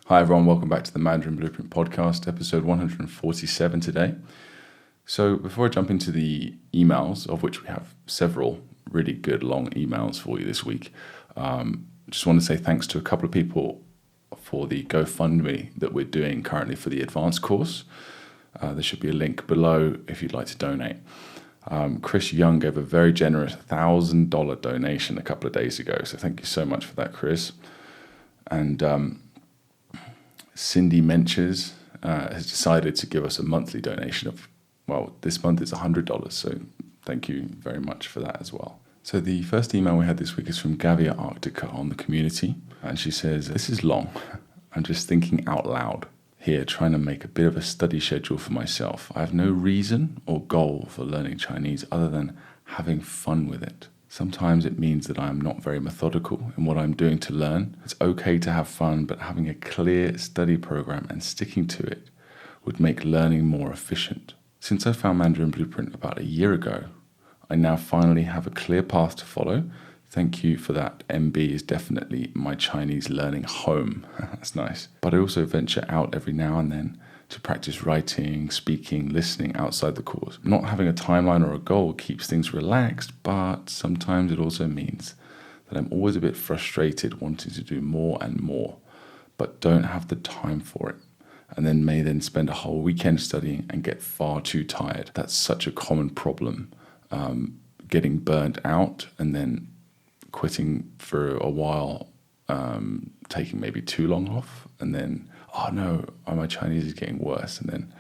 Hi everyone, welcome back to the Mandarin Blueprint podcast, episode 147 today. So before I jump into the emails, of which we have several really good long emails for you this week, just want to say thanks to a couple of people for the GoFundMe that we're doing currently for the advanced course. There should be a link below if you'd like to donate. Chris Young gave a very generous $1,000 donation a couple of days ago, so thank you so much for that, Chris. And Cindy Menches has decided to give us a monthly donation of, well, this month is $100, so thank you very much for that as well. So the first email we had this week is from Gavia Arctica on the community, and she says, "This is long. I'm just thinking out loud here, trying to make a bit of a study schedule for myself. I have no reason or goal for learning Chinese other than having fun with it. Sometimes it means that I am not very methodical in what I'm doing to learn. It's okay to have fun, but having a clear study program and sticking to it would make learning more efficient. Since I found Mandarin Blueprint about a year ago, I now finally have a clear path to follow. Thank you for that. MB is definitely my Chinese learning home." That's nice. "But I also venture out every now and then to practice writing, speaking, listening outside the course. Not having a timeline or a goal keeps things relaxed, but sometimes it also means that I'm always a bit frustrated wanting to do more and more, but don't have the time for it, and then spend a whole weekend studying and get far too tired. That's such a common problem, getting burnt out and then quitting for a while, taking maybe too long off, and then, oh no, my Chinese is getting worse, and then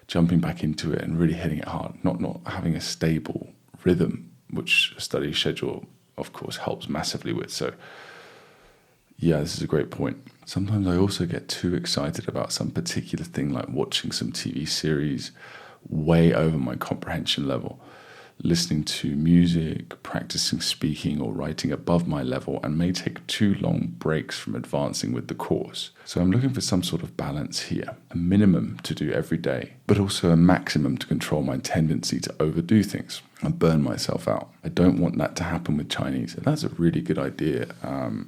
jumping back into it and really hitting it hard, not having a stable rhythm, which a study schedule, of course, helps massively with." So yeah, this is a great point. "Sometimes I also get too excited about some particular thing, like watching some TV series way over my comprehension level, listening to music, practicing speaking or writing above my level, and may take too long breaks from advancing with the course. So I'm looking for some sort of balance here, a minimum to do every day, but also a maximum to control my tendency to overdo things and burn myself out. I don't want that to happen with Chinese." And that's a really good idea.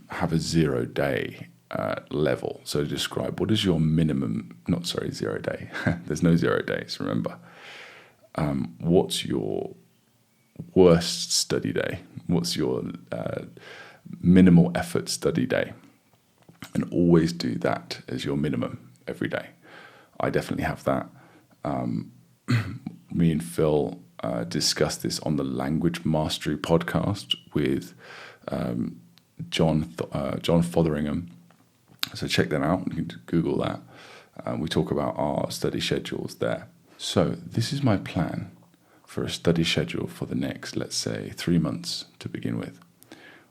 Have a 0-day level. So describe, what is your minimum, 0 day. There's no 0 days, remember. What's your worst study day? What's your minimal effort study day? And always do that as your minimum every day. I definitely have that. Me and Phil discussed this on the Language Mastery podcast with John Fotheringham. So check them out. You can Google that. We talk about our study schedules there. So this is my plan for a study schedule for the next, let's say, 3 months to begin with.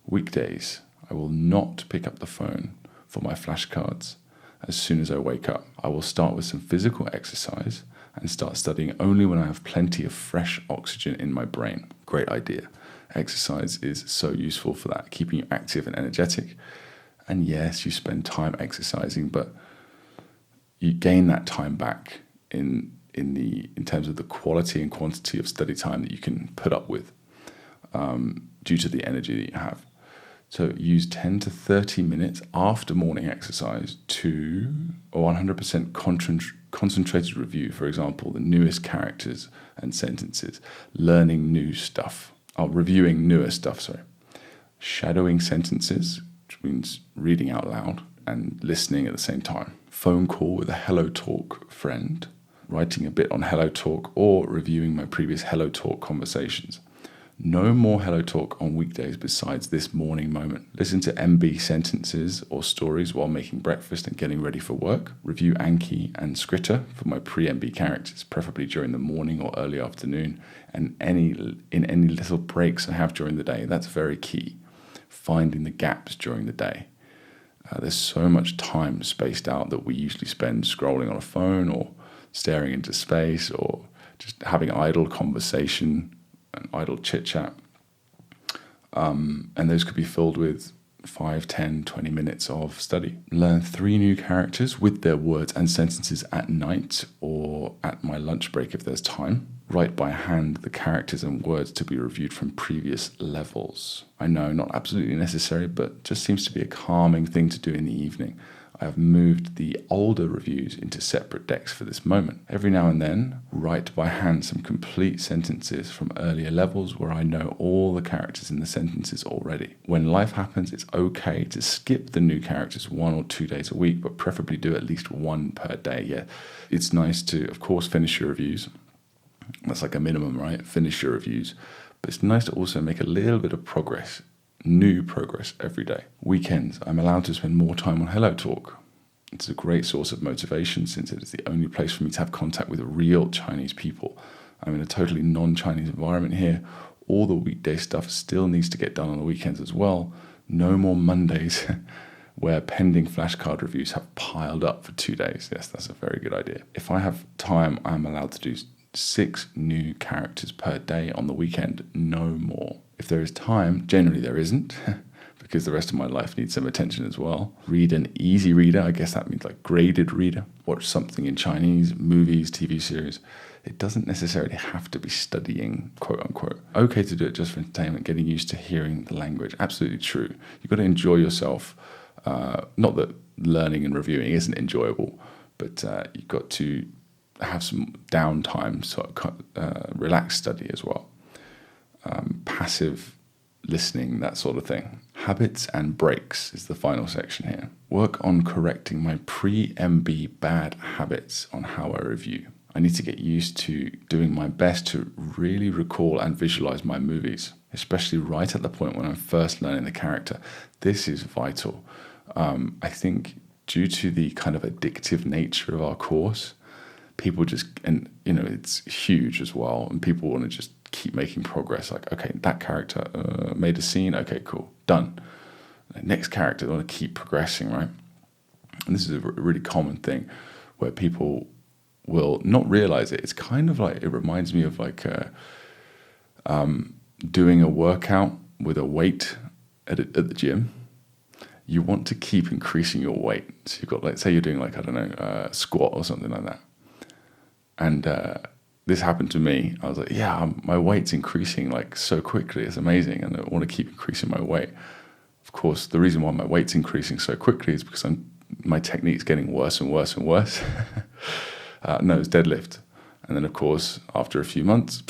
Weekdays, I will not pick up the phone for my flashcards as soon as I wake up. I will start with some physical exercise and start studying only when I have plenty of fresh oxygen in my brain. Great idea. Exercise is so useful for that, keeping you active and energetic. And yes, you spend time exercising, but you gain that time back in terms of the quality and quantity of study time that you can put up with due to the energy that you have. So use 10 to 30 minutes after morning exercise to a 100% concentrated review, for example, the newest characters and sentences, learning new stuff, reviewing newer stuff, shadowing sentences, which means reading out loud and listening at the same time, phone call with a HelloTalk friend, writing a bit on HelloTalk, or reviewing my previous HelloTalk conversations. No more HelloTalk on weekdays besides this morning moment. Listen to MB sentences or stories while making breakfast and getting ready for work. Review Anki and Skritter for my pre-MB characters, preferably during the morning or early afternoon, and in any little breaks I have during the day. That's very key. Finding the gaps during the day. There's so much time spaced out that we usually spend scrolling on a phone or staring into space or just having idle conversation and idle chit-chat. And those could be filled with 5, 10, 20 minutes of study. Learn 3 new characters with their words and sentences at night or at my lunch break if there's time. Write by hand the characters and words to be reviewed from previous levels. I know, not absolutely necessary, but just seems to be a calming thing to do in the evening. I have moved the older reviews into separate decks for this moment. Every now and then, write by hand some complete sentences from earlier levels where I know all the characters in the sentences already. When life happens, it's okay to skip the new characters 1 or 2 days a week, but preferably do at least one per day. Yeah, it's nice to, of course, finish your reviews. That's like a minimum, right? Finish your reviews. But it's nice to also make a little bit of progress, new progress every day. Weekends, I'm allowed to spend more time on HelloTalk. It's a great source of motivation since it is the only place for me to have contact with real Chinese people. I'm in a totally non-Chinese environment here. All the weekday stuff still needs to get done on the weekends as well. No more Mondays where pending flashcard reviews have piled up for 2 days. Yes, that's a very good idea. If I have time, I'm allowed to do 6 new characters per day on the weekend, no more. If there is time, generally there isn't, because the rest of my life needs some attention as well. Read an easy reader, I guess that means like graded reader. Watch something in Chinese, movies, TV series. It doesn't necessarily have to be studying, quote unquote. Okay to do it just for entertainment, getting used to hearing the language. Absolutely true. You've got to enjoy yourself. Not that learning and reviewing isn't enjoyable, but you've got to have some downtime, so relaxed study as well. Passive listening, that sort of thing. Habits and breaks is the final section here. Work on correcting my pre-MB bad habits on how I review. I need to get used to doing my best to really recall and visualize my movies, especially right at the point when I'm first learning the character. This is vital. I think due to the kind of addictive nature of our course, people just, and it's huge as well, and people want to just keep making progress. Like, okay, that character made a scene, okay, cool, done. Next character, they want to keep progressing, right? And this is a really common thing where people will not realize it. It's kind of like, it reminds me of like doing a workout with a weight at the gym. You want to keep increasing your weight. So you've got, like, say you're doing like, I don't know, a squat or something like that. And this happened to me. I was like, yeah, my weight's increasing like so quickly. It's amazing. And I want to keep increasing my weight. Of course, the reason why my weight's increasing so quickly is because my technique's getting worse and worse and worse. No, it's deadlift. And then, of course, after a few months,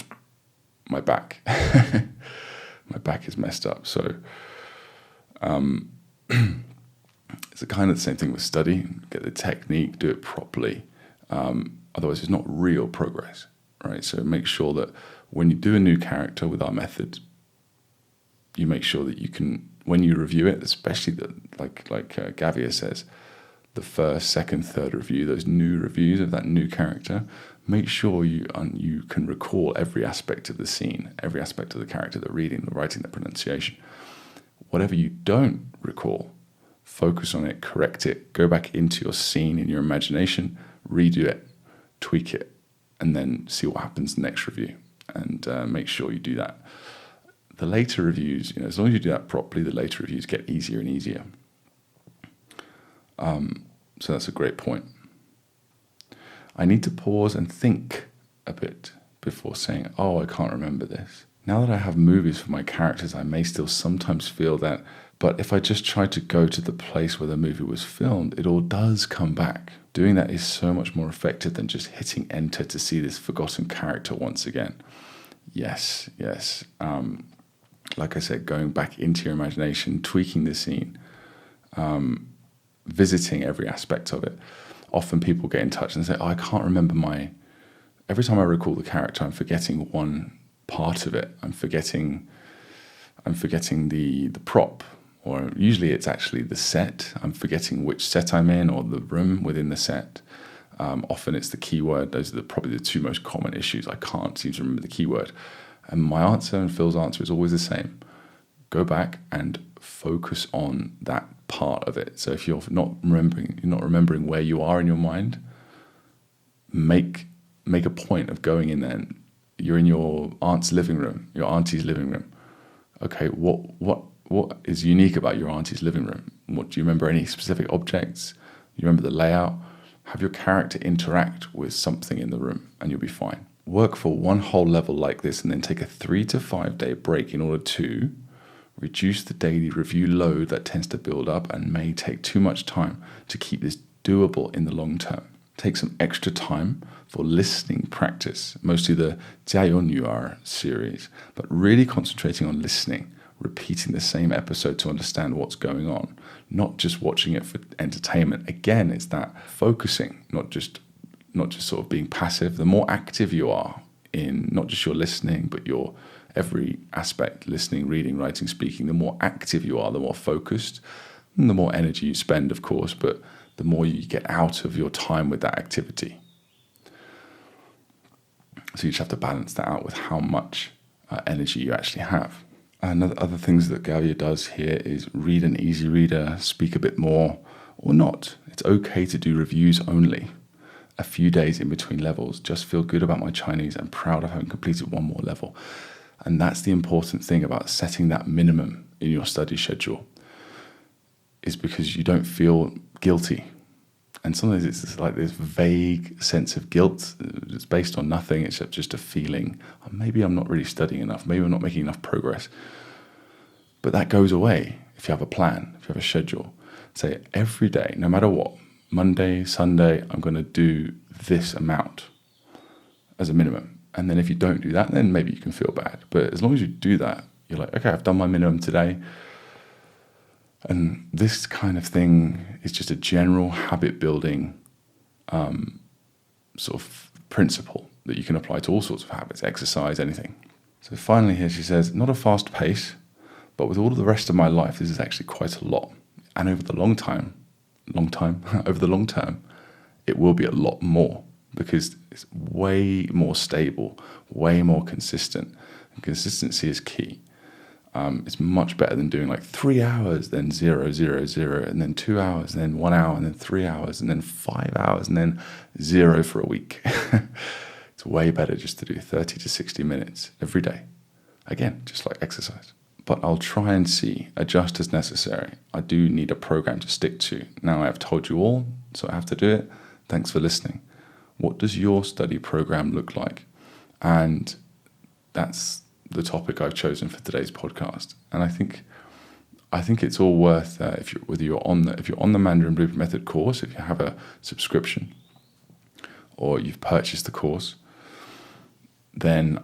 my back. My back is messed up. So it's kind of the same thing with study. Get the technique, do it properly. Otherwise, it's not real progress, right? So make sure that when you do a new character with our method, you make sure that you can, when you review it, especially like Gavia says, the first, second, third review, those new reviews of that new character, make sure you can recall every aspect of the scene, every aspect of the character, the reading, the writing, the pronunciation. Whatever you don't recall, focus on it, correct it, go back into your scene in your imagination, redo it, tweak it, and then see what happens in the next review, and make sure you do that. The later reviews, as long as you do that properly, the later reviews get easier and easier. So that's a great point. I need to pause and think a bit before saying, oh, I can't remember this. Now that I have movies for my characters, I may still sometimes feel that, but if I just try to go to the place where the movie was filmed, it all does come back. Doing that is so much more effective than just hitting enter to see this forgotten character once again. Yes. Like I said, going back into your imagination, tweaking the scene, visiting every aspect of it. Often people get in touch and say, oh, I can't remember every time I recall the character, I'm forgetting one part of it. I'm forgetting the prop, or usually it's actually the set. I'm forgetting which set I'm in or the room within the set. Often it's the keyword. Those are probably the two most common issues. I can't seem to remember the keyword. And my answer and Phil's answer is always the same. Go back and focus on that part of it. So if you're not remembering where you are in your mind, make a point of going in there. And you're in your aunt's living room, your auntie's living room. Okay, what is unique about your auntie's living room? What do you remember? Any specific objects? You remember the layout? Have your character interact with something in the room, and you'll be fine. Work for one whole level like this, and then take a 3 to 5 day break in order to Reduce the daily review load that tends to build up and may take too much time to keep this doable in the long term. Take some extra time for listening practice, mostly the 加油女儿 series, but really concentrating on listening, repeating the same episode to understand what's going on, not just watching it for entertainment. Again, it's that focusing, not just sort of being passive. The more active you are in not just your listening, but your every aspect, listening, reading, writing, speaking, the more active you are, the more focused, and the more energy you spend, of course, but the more you get out of your time with that activity. So you just have to balance that out with how much energy you actually have. And other things that Gavia does here is read an easy reader, speak a bit more, or not. It's okay to do reviews only. A few days in between levels. Just feel good about my Chinese and proud of having completed one more level. And that's the important thing about setting that minimum in your study schedule, is because you don't feel guilty. And sometimes it's like this vague sense of guilt. It's based on nothing except just a feeling, oh, maybe I'm not really studying enough, maybe I'm not making enough progress. But that goes away if you have a plan, if you have a schedule. Say every day, no matter what, Monday, Sunday, I'm going to do this amount as a minimum. And then if you don't do that, then maybe you can feel bad. But as long as you do that, you're like, okay, I've done my minimum today. And this kind of thing is just a general habit building sort of principle that you can apply to all sorts of habits, exercise, anything. So finally here she says, not a fast pace, but with all of the rest of my life, this is actually quite a lot. And over the long term, it will be a lot more, because it's way more stable, way more consistent. And consistency is key. It's much better than doing like 3 hours, then 0, 0, 0, and then 2 hours, and then 1 hour, and then 3 hours, and then 5 hours, and then 0 for a week. It's way better just to do 30 to 60 minutes every day. Again, just like exercise. But I'll try and adjust as necessary. I do need a program to stick to. Now I have told you all, so I have to do it. Thanks for listening. What does your study program look like? And that's the topic I've chosen for today's podcast. And I think it's all worth if you're on the Mandarin Blueprint Method course, if you have a subscription or you've purchased the course, then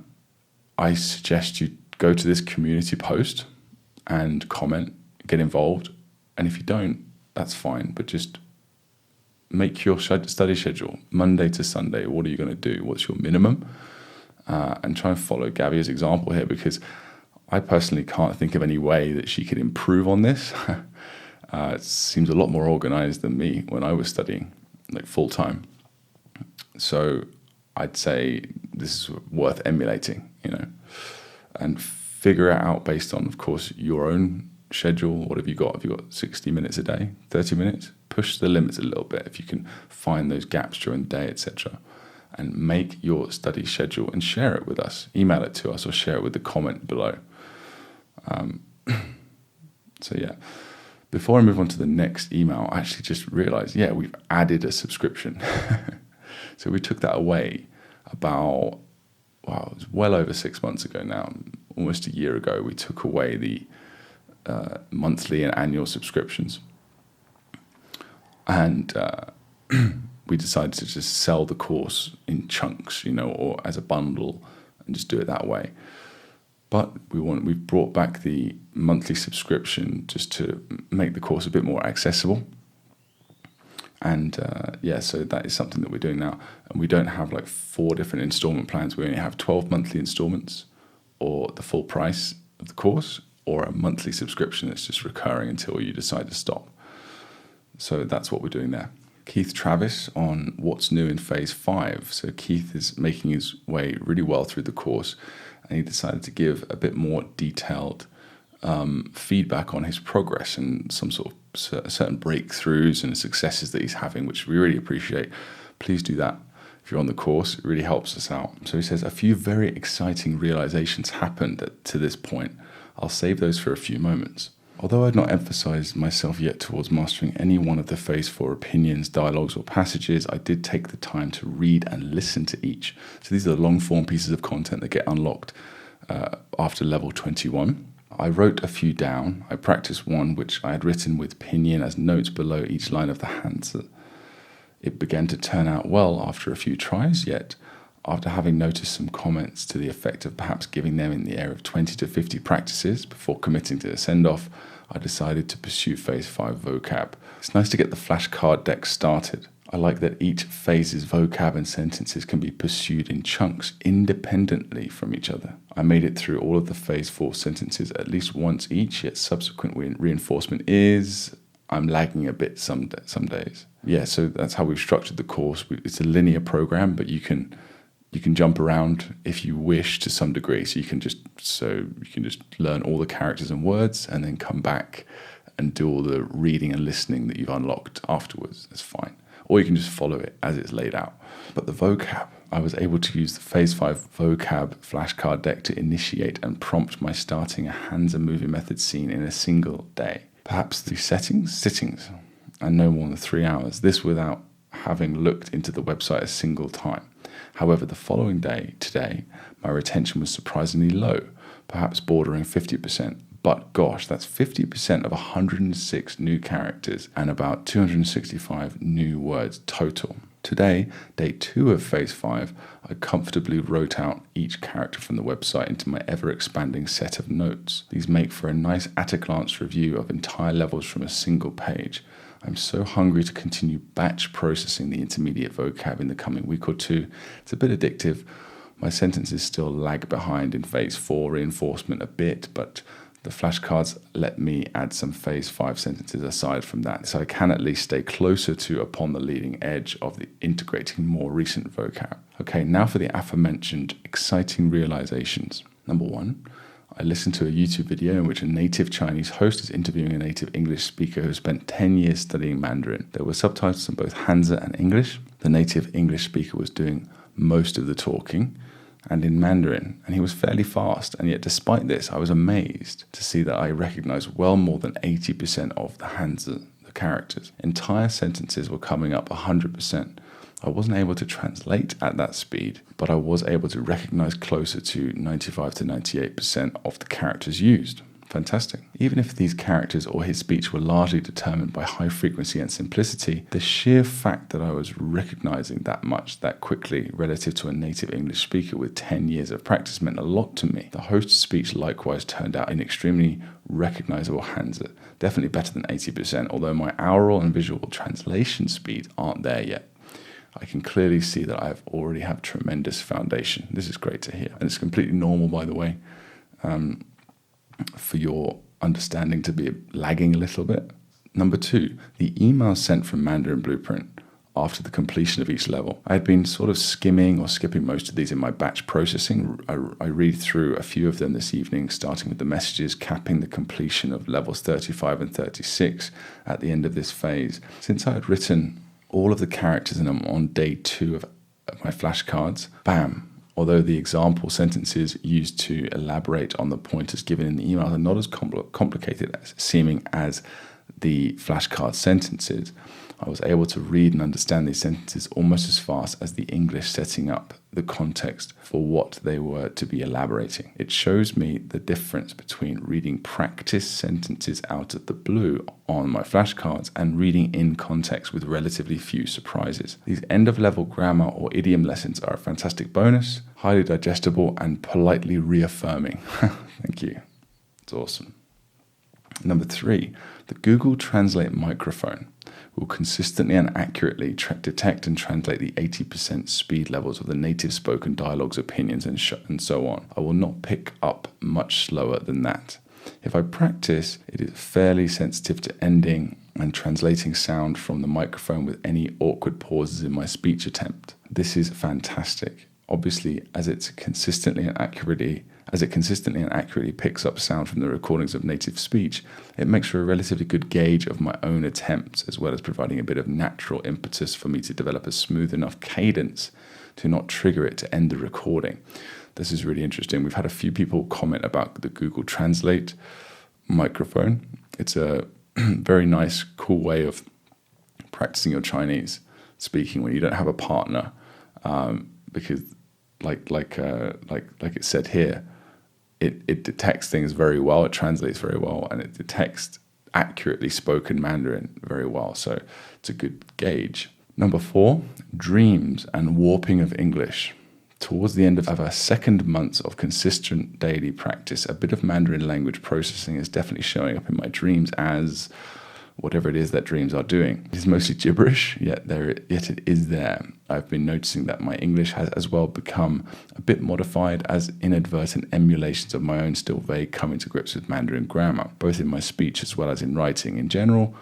I suggest you go to this community post and comment, get involved. And if you don't, that's fine. But just make your study schedule Monday to Sunday. What are you going to do? What's your minimum? And try and follow Gavia's example here, because I personally can't think of any way that she could improve on this. It seems a lot more organized than me when I was studying, like full time. So I'd say this is worth emulating, and figure it out based on, of course, your own schedule. What have you got? Have you got 60 minutes a day, 30 minutes? Push the limits a little bit if you can find those gaps during the day, etc. And make your study schedule and share it with us. Email it to us or share it with the comment below. So yeah, before I move on to the next email, I actually just realized, we've added a subscription. So we took that away about, it was well over 6 months ago now, almost a year ago. We took away the monthly and annual subscriptions. And we decided to just sell the course in chunks, or as a bundle, and just do it that way. But we've brought back the monthly subscription just to make the course a bit more accessible. And so that is something that we're doing now. And we don't have like 4 different installment plans. We only have 12 monthly installments, or the full price of the course, or a monthly subscription that's just recurring until you decide to stop. So that's what we're doing there. Keith Travis on what's new in phase 5. So Keith is making his way really well through the course, and he decided to give a bit more detailed feedback on his progress and some sort of certain breakthroughs and successes that he's having, which we really appreciate. Please do that if you're on the course. It really helps us out. So he says, a few very exciting realizations happened to this point. I'll save those for a few moments. Although I'd not emphasized myself yet towards mastering any one of the phase 4 opinions, dialogues, or passages, I did take the time to read and listen to each. So these are the long form pieces of content that get unlocked after level 21. I wrote a few down. I practiced one which I had written with pinyin as notes below each line of the hanzi. It began to turn out well after a few tries, yet after having noticed some comments to the effect of perhaps giving them in the area of 20 to 50 practices before committing to the send-off, I decided to pursue Phase 5 vocab. It's nice to get the flashcard deck started. I like that each phase's vocab and sentences can be pursued in chunks independently from each other. I made it through all of the Phase 4 sentences at least once each, yet subsequent reinforcement is... I'm lagging a bit some days. Yeah, so that's how we've structured the course. It's a linear program, but you can jump around if you wish to some degree. So you can just learn all the characters and words and then come back and do all the reading and listening that you've unlocked afterwards. That's fine. Or you can just follow it as it's laid out. But the vocab, I was able to use the Phase 5 vocab flashcard deck to initiate and prompt my starting a Hansa movie method scene in a single day. Perhaps through sittings, and no more than 3 hours. This without having looked into the website a single time. However, the following day, today, my retention was surprisingly low, perhaps bordering 50%. But gosh, that's 50% of 106 new characters and about 265 new words total. Today, day 2 of Phase 5, I comfortably wrote out each character from the website into my ever-expanding set of notes. These make for a nice at-a-glance review of entire levels from a single page. I'm so hungry to continue batch processing the intermediate vocab in the coming week or two. It's a bit addictive. My sentences still lag behind in Phase 4 reinforcement a bit, but the flashcards let me add some Phase 5 sentences aside from that, so I can at least stay closer to upon the leading edge of the integrating more recent vocab. Okay, now for the aforementioned exciting realizations. Number 1, I listened to a YouTube video in which a native Chinese host is interviewing a native English speaker who spent 10 years studying Mandarin. There were subtitles in both Hansa and English. The native English speaker was doing most of the talking, and in Mandarin, and he was fairly fast, and yet despite this, I was amazed to see that I recognized well more than 80% of the Hansa, the characters. Entire sentences were coming up 100%. I wasn't able to translate at that speed, but I was able to recognize closer to 95 to 98% of the characters used. Fantastic. Even if these characters or his speech were largely determined by high frequency and simplicity, the sheer fact that I was recognizing that much that quickly relative to a native English speaker with 10 years of practice meant a lot to me. The host's speech likewise turned out in extremely recognizable Hansa, definitely better than 80%, although my aural and visual translation speeds aren't there yet. I can clearly see that I already have tremendous foundation. This is great to hear. And it's completely normal, by the way, for your understanding to be lagging a little bit. Number 2, the emails sent from Mandarin Blueprint after the completion of each level. I had been sort of skimming or skipping most of these in my batch processing. I read through a few of them this evening, starting with the messages capping the completion of levels 35 and 36 at the end of this phase. Since I had written all of the characters and I'm on day 2 of my flashcards, bam! Although the example sentences used to elaborate on the pointers given in the emails are not as complicated as seeming as the flashcard sentences, I was able to read and understand these sentences almost as fast as the English setting up the context for what they were to be elaborating. It shows me the difference between reading practice sentences out of the blue on my flashcards and reading in context with relatively few surprises. These end-of-level grammar or idiom lessons are a fantastic bonus, highly digestible and politely reaffirming. Thank you. It's awesome. Number 3, the Google Translate microphone will consistently and accurately detect and translate the 80% speed levels of the native spoken dialogues, opinions, and so on. I will not pick up much slower than that. If I practice, it is fairly sensitive to ending and translating sound from the microphone with any awkward pauses in my speech attempt. This is fantastic. Obviously, as it consistently and accurately picks up sound from the recordings of native speech, it makes for a relatively good gauge of my own attempts, as well as providing a bit of natural impetus for me to develop a smooth enough cadence to not trigger it to end the recording. This is really interesting. We've had a few people comment about the Google Translate microphone. It's a very nice, cool way of practicing your Chinese speaking when you don't have a partner, because like it said here, it detects things very well, it translates very well, and it detects accurately spoken Mandarin very well. So it's a good gauge. Number 4, dreams and warping of English. Towards the end of our second month of consistent daily practice, a bit of Mandarin language processing is definitely showing up in my dreams as whatever it is that dreams are doing. It is mostly gibberish, yet it is there. I've been noticing that my English has as well become a bit modified as inadvertent emulations of my own still vague coming to grips with Mandarin grammar, both in my speech as well as in writing. In general,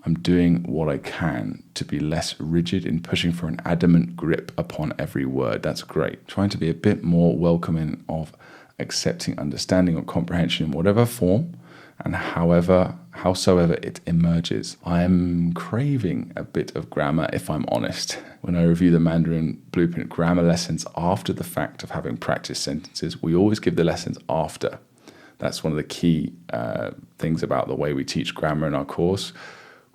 I'm doing what I can to be less rigid in pushing for an adamant grip upon every word. That's great. Trying to be a bit more welcoming of accepting understanding or comprehension in whatever form and howsoever it emerges. I am craving a bit of grammar, if I'm honest. When I review the Mandarin Blueprint grammar lessons after the fact of having practiced sentences, we always give the lessons after. That's one of the key things about the way we teach grammar in our course.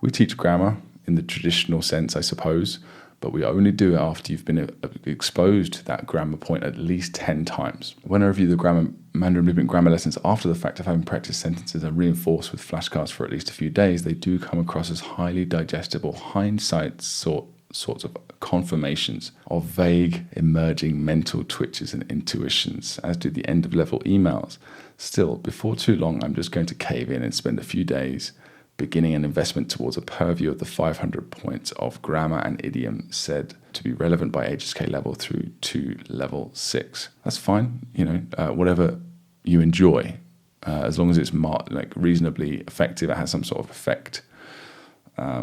We teach grammar in the traditional sense, I suppose, but we only do it after you've been exposed to that grammar point at least 10 times. When I review the Mandarin Blueprint grammar lessons after the fact of having practiced sentences and reinforced with flashcards for at least a few days, they do come across as highly digestible hindsight sorts of confirmations of vague emerging mental twitches and intuitions, as do the end of level emails. Still, before too long, I'm just going to cave in and spend a few days beginning an investment towards a purview of the 500 points of grammar and idiom said to be relevant by HSK level through to level 6. That's fine, whatever you enjoy, as long as it's reasonably effective, it has some sort of effect,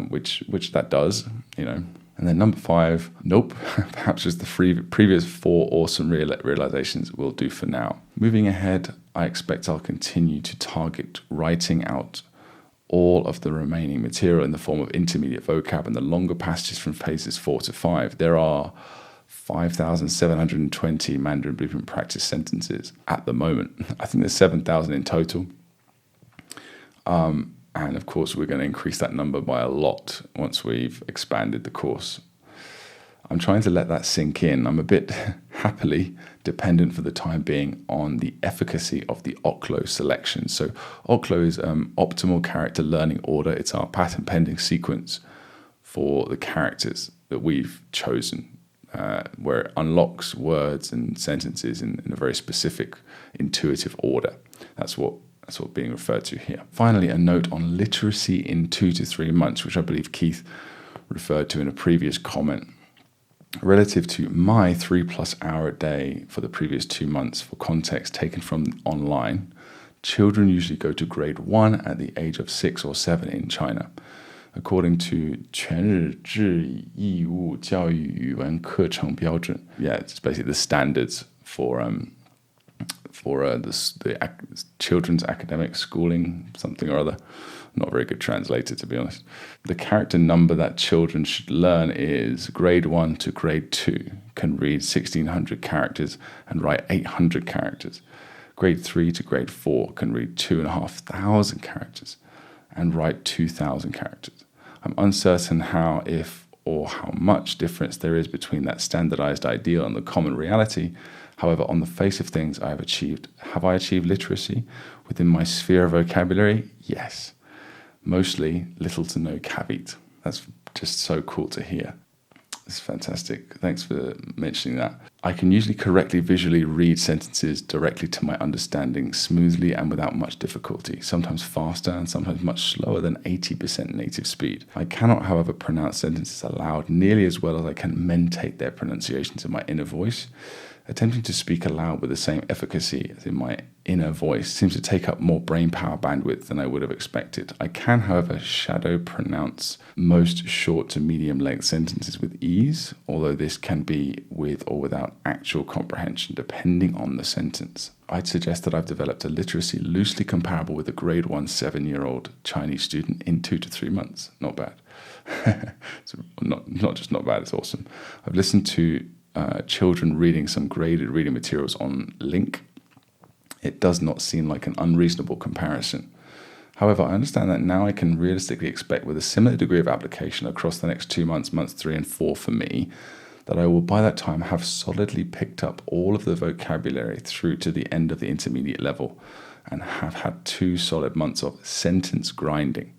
which that does, And then number 5, nope, perhaps just the previous 4 awesome realizations will do for now. Moving ahead, I expect I'll continue to target writing out all of the remaining material in the form of intermediate vocab and the longer passages from phases 4 to 5. There are 5,720 Mandarin Blueprint practice sentences at the moment. I think there's 7,000 in total. And of course, we're going to increase that number by a lot once we've expanded the course. I'm trying to let that sink in. I'm a bit happily dependent for the time being on the efficacy of the OCLO selection. So OCLO is optimal character learning order. It's our patent pending sequence for the characters that we've chosen, where it unlocks words and sentences in a very specific intuitive order. That's what being referred to here. Finally, a note on literacy in 2 to 3 months, which I believe Keith referred to in a previous comment. Relative to my 3+ hour a day for the previous 2 months, for context taken from online, children usually go to grade 1 at the age of 6 or 7 in China. According to 全日制义务教育语文课程标准, it's basically the standards for the children's academic schooling, something or other. Not a very good translator, to be honest. The character number that children should learn is grade 1 to grade 2, can read 1,600 characters and write 800 characters. Grade 3 to grade 4 can read 2,500 characters and write 2,000 characters. I'm uncertain how, if, or how much difference there is between that standardized ideal and the common reality. However, on the face of things, have I achieved literacy within my sphere of vocabulary? Yes. Mostly little to no caveat. That's just so cool to hear. It's fantastic. Thanks for mentioning that. I can usually correctly visually read sentences directly to my understanding smoothly and without much difficulty, sometimes faster and sometimes much slower than 80% native speed. I cannot, however, pronounce sentences aloud nearly as well as I can mentate their pronunciations in my inner voice. Attempting to speak aloud with the same efficacy as in my inner voice seems to take up more brain power bandwidth than I would have expected. I can, however, shadow pronounce most short to medium length sentences with ease, although this can be with or without actual comprehension depending on the sentence. I'd suggest that I've developed a literacy loosely comparable with a grade 1 7-year-old Chinese student in 2 to 3 months. Not bad. It's not just not bad, it's awesome. I've listened to children reading some graded reading materials on Link. It does not seem like an unreasonable comparison. However, I understand that now I can realistically expect with a similar degree of application across the next 2 months, months 3 and 4 for me, that I will by that time have solidly picked up all of the vocabulary through to the end of the intermediate level and have had 2 solid months of sentence grinding,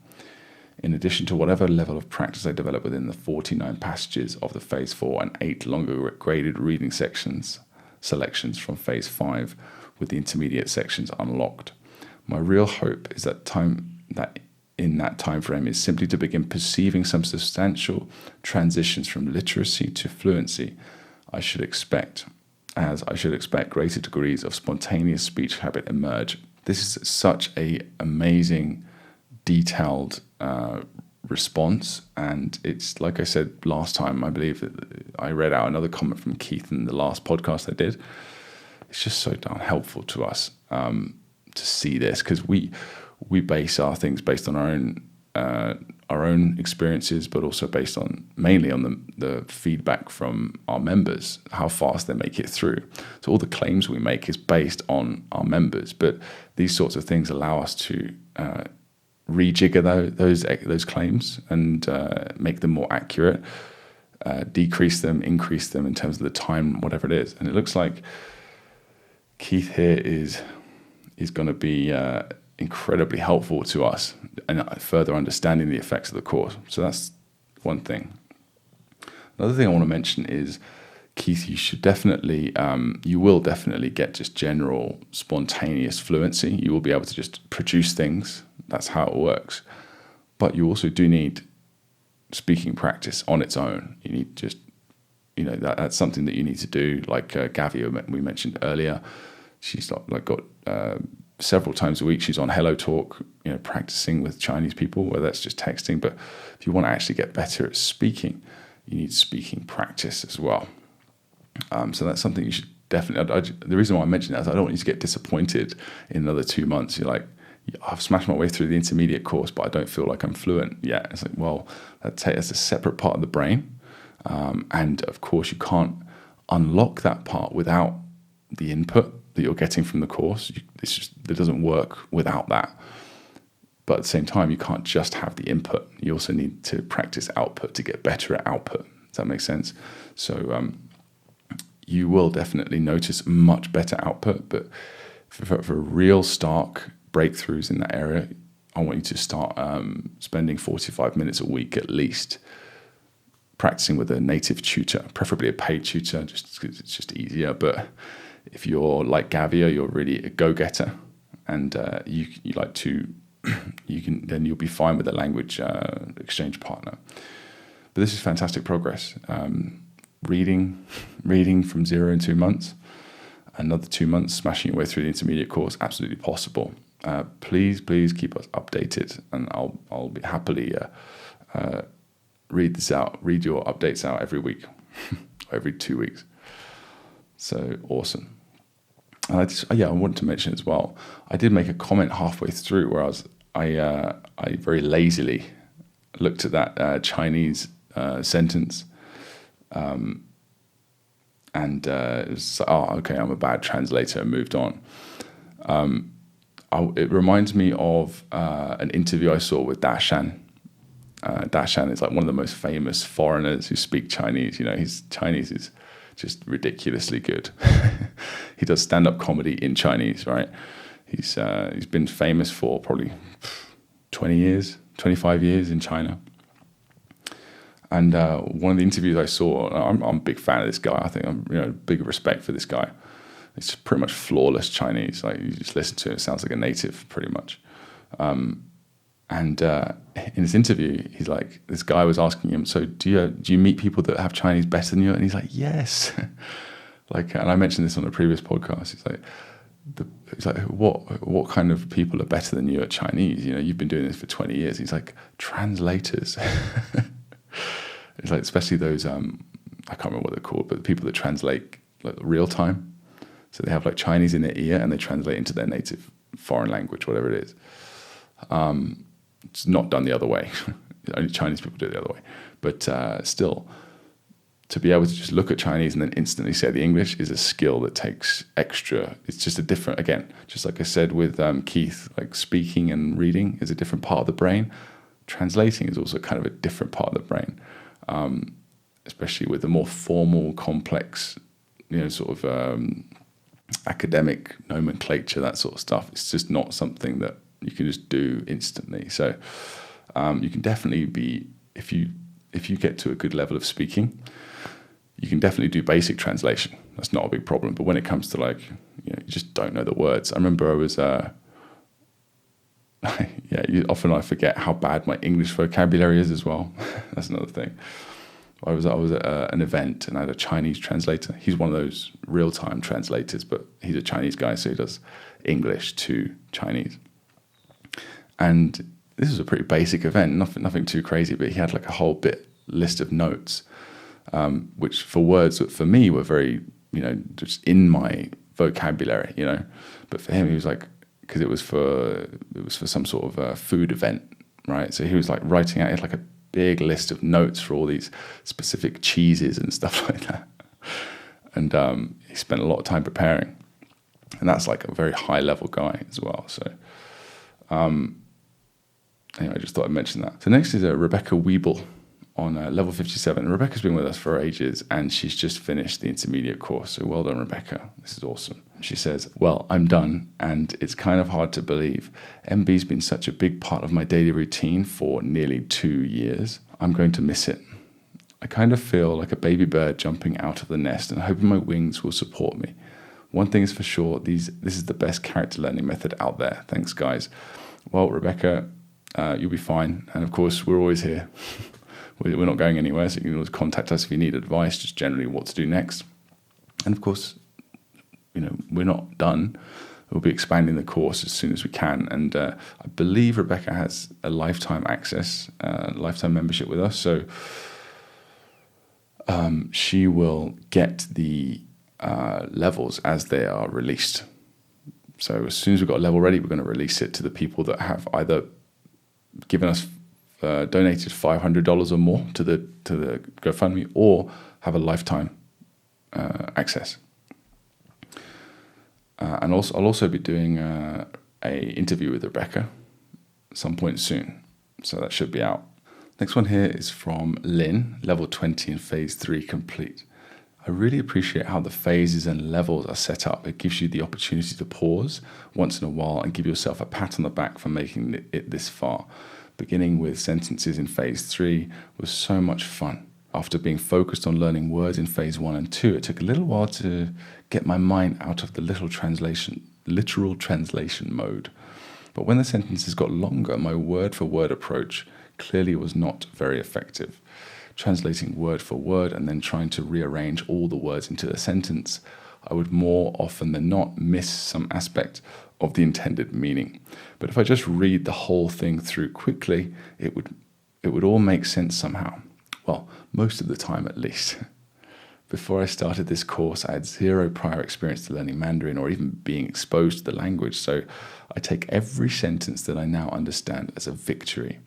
in addition to whatever level of practice I develop within the 49 passages of the Phase 4 and 8 longer graded reading selections from Phase 5 with the intermediate sections unlocked. My real hope is that in that time frame is simply to begin perceiving some substantial transitions from literacy to fluency. I should expect greater degrees of spontaneous speech habit emerge. This is such a amazing, detailed response, and it's like I said last time. I believe that I read out another comment from Keith in the last podcast I did. It's just so darn helpful to us to see this, because we base our things based on our own experiences, but also based on mainly on the feedback from our members, how fast they make it through. So all the claims we make is based on our members, but these sorts of things allow us to rejigger those claims and make them more accurate, decrease them, increase them in terms of the time, whatever it is. And it looks like Keith here is going to be incredibly helpful to us and further understanding the effects of the course. So that's one thing. Another thing I want to mention is, Keith, you will definitely get just general spontaneous fluency. You will be able to just produce things. That's how it works. But you also do need speaking practice on its own. You need just, that's something that you need to do. Like Gavia, we mentioned earlier, she's got several times a week she's on Hello Talk, practicing with Chinese people, whether that's just texting. But if you want to actually get better at speaking, you need speaking practice as well. So that's something you should definitely. The reason why I mention that is I don't want you to get disappointed in another 2 months. You're like, I've smashed my way through the intermediate course, but I don't feel like I'm fluent yet. It's like, well, that's a separate part of the brain, and of course you can't unlock that part without the input that you're getting from the course. It doesn't work without that. But at the same time, you can't just have the input. You also need to practice output to get better at output. Does that make sense? So you will definitely notice much better output, but for real stark breakthroughs in that area, I want you to start spending 45 minutes a week at least practicing with a native tutor, preferably a paid tutor, just because it's just easier. But if you're like Gavia, you're really a go-getter, and you like to, then you'll be fine with a language exchange partner. But this is fantastic progress. Reading from 0 in 2 months, another 2 months smashing your way through the intermediate course, absolutely possible. Please keep us updated, and I'll be happily read your updates out every week, every 2 weeks. So awesome. And I wanted to mention as well, I did make a comment halfway through where I very lazily looked at that Chinese sentence, and it was okay, I'm a bad translator, and moved on. It reminds me of an interview I saw with Dashan. Dashan is like one of the most famous foreigners who speak Chinese. His Chinese is just ridiculously good. He does stand-up comedy in Chinese, right? He's been famous for probably 25 years in China. And one of the interviews I saw, I'm a big fan of this guy. I think I'm big respect for this guy. It's pretty much flawless Chinese. Like, you just listen to it, it sounds like a native, pretty much. And in this interview, he's like, this guy was asking him, so do you meet people that have Chinese better than you? And he's like, yes. And I mentioned this on a previous podcast. He's like, what kind of people are better than you at Chinese? You've been doing this for 20 years. He's like, translators. It's like, especially those, I can't remember what they're called, but the people that translate like real time. So they have like Chinese in their ear and they translate into their native foreign language, whatever it is. It's not done the other way. Only Chinese people do it the other way. But still, to be able to just look at Chinese and then instantly say the English is a skill that takes extra. It's just a different, again, just like I said with Keith, like speaking and reading is a different part of the brain. Translating is also kind of a different part of the brain. especially with the more formal, complex, sort of academic nomenclature, that sort of stuff. It's just not something that you can just do instantly. So you can definitely be, if you get to a good level of speaking, you can definitely do basic translation. That's not a big problem. But when it comes to you just don't know the words. I remember I was, often I forget how bad my English vocabulary is as well. That's another thing. I was at an event and I had a Chinese translator. He's one of those real-time translators, but he's a Chinese guy, so he does English to Chinese. And this was a pretty basic event, nothing too crazy, but he had a whole list of notes, which for words that for me were very, just in my vocabulary, But for him, he was because it was for some sort of a food event, right? So he was writing out, he had a big list of notes for all these specific cheeses and stuff like that. And he spent a lot of time preparing. And that's a very high level guy as well. So anyway, I just thought I'd mention that. So next is Rebecca Weeble on level 57. Rebecca's been with us for ages and she's just finished the intermediate course. So well done, Rebecca. This is awesome. She says, well, I'm done and it's kind of hard to believe. MB's been such a big part of my daily routine for nearly 2 years. I'm going to miss it. I kind of feel like a baby bird jumping out of the nest and hoping my wings will support me. One thing is for sure, this is the best character learning method out there. Thanks, guys. Well, Rebecca, you'll be fine. And of course, we're always here. We're not going anywhere, so you can always contact us if you need advice, just generally what to do next. And of course, we're not done. We'll be expanding the course as soon as we can. And I believe Rebecca has a lifetime access, lifetime membership with us. So she will get the levels as they are released. So as soon as we've got a level ready, we're going to release it to the people that have either given us donated $500 or more to the GoFundMe, or have a lifetime access. And also, I'll also be doing a interview with Rebecca at some point soon, so that should be out. Next one here is from Lynn, level 20 in phase 3 complete. I really appreciate how the phases and levels are set up. It gives you the opportunity to pause once in a while and give yourself a pat on the back for making it this far. Beginning with sentences in phase 3 was so much fun. After being focused on learning words in phase 1 and 2, it took a little while to get my mind out of the literal translation mode. But when the sentences got longer, my word-for-word approach clearly was not very effective. Translating word for word and then trying to rearrange all the words into a sentence, I would more often than not miss some aspect of the intended meaning. But if I just read the whole thing through quickly, it would all make sense somehow. Well, most of the time at least. Before I started this course, I had zero prior experience to learning Mandarin or even being exposed to the language, so I take every sentence that I now understand as a victory.